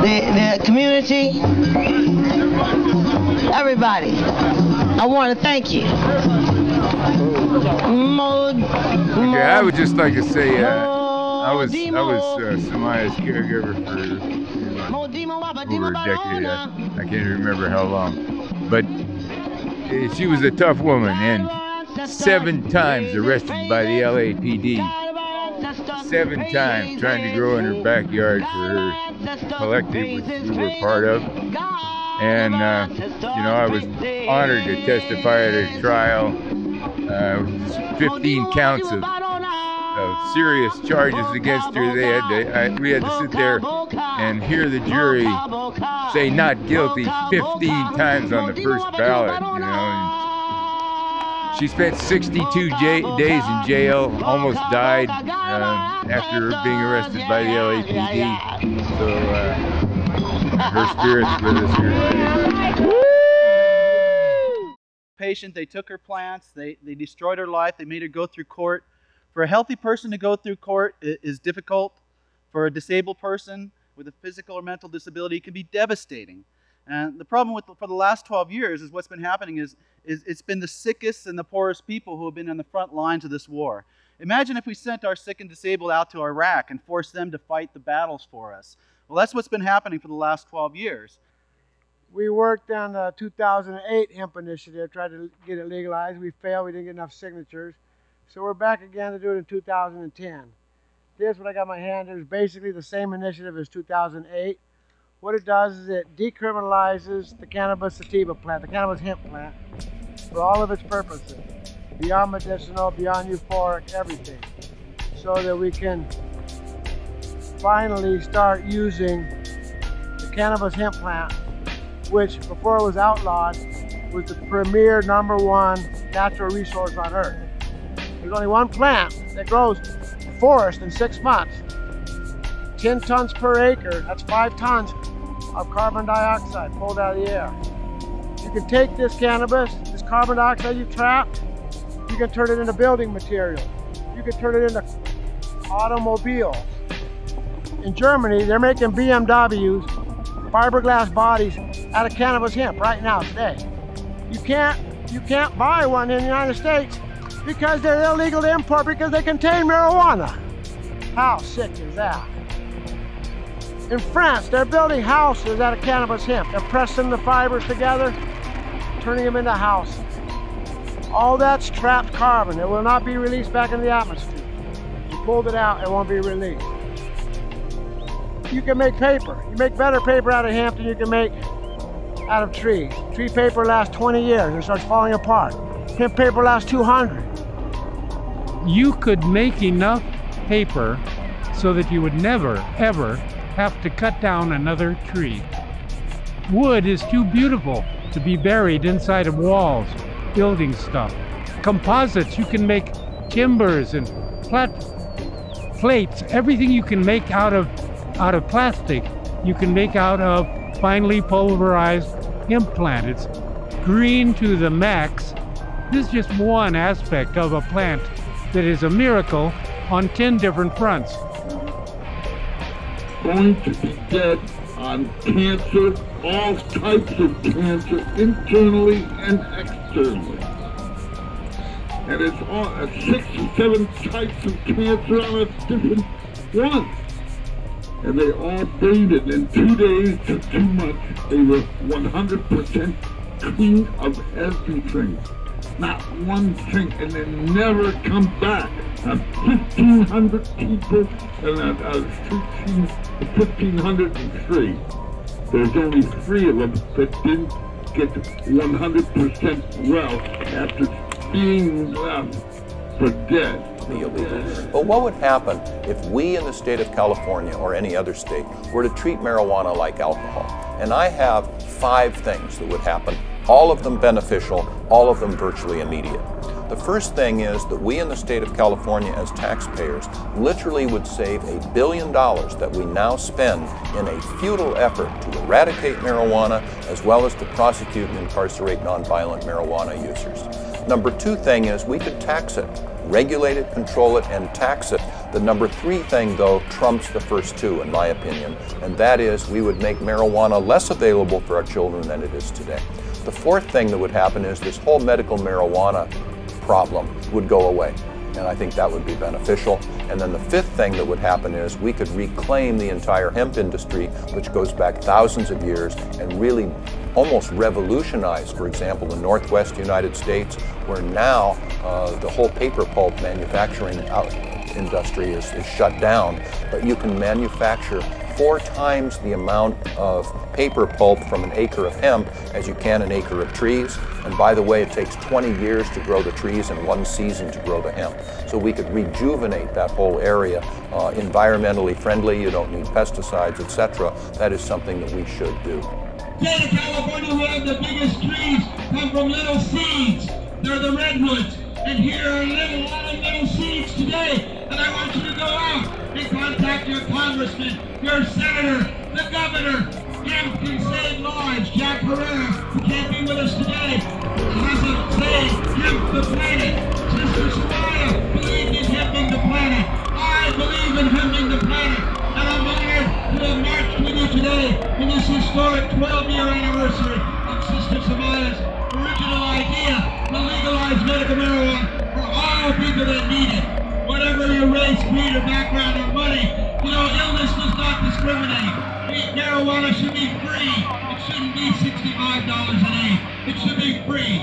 the community, everybody. I want to thank you. Okay, I would just like to say I was Somayah's caregiver for over a decade. I can't remember how long, but she was a tough woman and 7 times arrested by the LAPD. 7 times trying to grow in her backyard for her collective, which we were part of. And, you know, I was honored to testify at her trial. 15 counts of serious charges against her. We had to sit there and hear the jury say not guilty 15 times on the first ballot, you know. And she spent 62 days in jail, almost died after being arrested by the LAPD. So her spirit's with us here today. Patient, they took her plants, they destroyed her life, they made her go through court. For a healthy person to go through court is difficult. For a disabled person with a physical or mental disability, it can be devastating. And the problem for the last 12 years is what's been happening is it's been the sickest and the poorest people who have been on the front lines of this war. Imagine if we sent our sick and disabled out to Iraq and forced them to fight the battles for us. Well, that's what's been happening for the last 12 years. We worked on the 2008 hemp initiative, tried to get it legalized. We failed, we didn't get enough signatures. So we're back again to do it in 2010. This, what I got in my hand, is basically the same initiative as 2008. What it does is it decriminalizes the cannabis sativa plant, the cannabis hemp plant, for all of its purposes, beyond medicinal, beyond euphoric, everything, so that we can finally start using the cannabis hemp plant, which before it was outlawed was the premier #1 natural resource on earth. There's only one plant that grows a forest in 6 months. 10 tons per acre, that's 5 tons of carbon dioxide pulled out of the air. You can take this cannabis, this carbon dioxide you trapped, you can turn it into building material. You can turn it into automobiles. In Germany, they're making BMWs, fiberglass bodies, out of cannabis hemp right now, today. You can't buy one in the United States because they're illegal to import because they contain marijuana. How sick is that? In France, they're building houses out of cannabis hemp. They're pressing the fibers together, turning them into houses. All that's trapped carbon. It will not be released back into the atmosphere. You pulled it out, it won't be released. You can make paper. You make better paper out of hemp than you can make out of trees. Tree paper lasts 20 years and starts falling apart. Hemp paper lasts 200. You could make enough paper so that you would never, ever have to cut down another tree. Wood is too beautiful to be buried inside of walls, building stuff. Composites, you can make timbers and plates, everything you can make out of plastic, you can make out of finely pulverized hemp plant. It's green to the max. This is just one aspect of a plant that is a miracle on 10 different fronts. Going to be dead on cancer, all types of cancer, internally and externally. And it's all 6 or 7 types of cancer on a different one. And they all faded in 2 days to 2 months. They were 100% clean of everything. Not one thing, and they never come back. 1,500 people, and I was teaching 1,503. There's only 3 of them that didn't get 100% well after being left for dead. But what would happen if we in the state of California or any other state were to treat marijuana like alcohol? And I have 5 things that would happen, all of them beneficial, all of them virtually immediate. The first thing is that we in the state of California as taxpayers literally would save $1 billion that we now spend in a futile effort to eradicate marijuana as well as to prosecute and incarcerate nonviolent marijuana users. Number 2 thing is we could tax it regulate it, control it, and tax it. The number 3 thing, though, trumps the first 2, in my opinion, and that is we would make marijuana less available for our children than it is today. The 4th thing that would happen is this whole medical marijuana problem would go away, and I think that would be beneficial. And then the 5th thing that would happen is we could reclaim the entire hemp industry, which goes back thousands of years, and really almost revolutionize, for example, the Northwest United States, where now the whole paper pulp manufacturing industry is shut down, but you can manufacture 4 times the amount of paper pulp from an acre of hemp as you can an acre of trees. And by the way, it takes 20 years to grow the trees and 1 season to grow the hemp. So we could rejuvenate that whole area, environmentally friendly, you don't need pesticides, etc. That is something that we should do. State of California, we have the biggest trees come from little seeds. They're the redwoods. And here are a lot of little seeds today. And I want you to go out and contact your congressman, your senator, the governor. Hemp can save lives. Jack Herrera, who can't be with us today, hasn't saved hemp the planet. Sister Somayah believed in hemping the planet. I believe in hemping the planet. And I'm honored to have marched with you today in this historic 12-year anniversary of Sister Somayah's original idea to legalize medical marijuana for all people that need it. Whatever your race, creed, or background, or money, you know, illness does not discriminate. Marijuana should be free. It shouldn't be $65 an eighth. It should be free.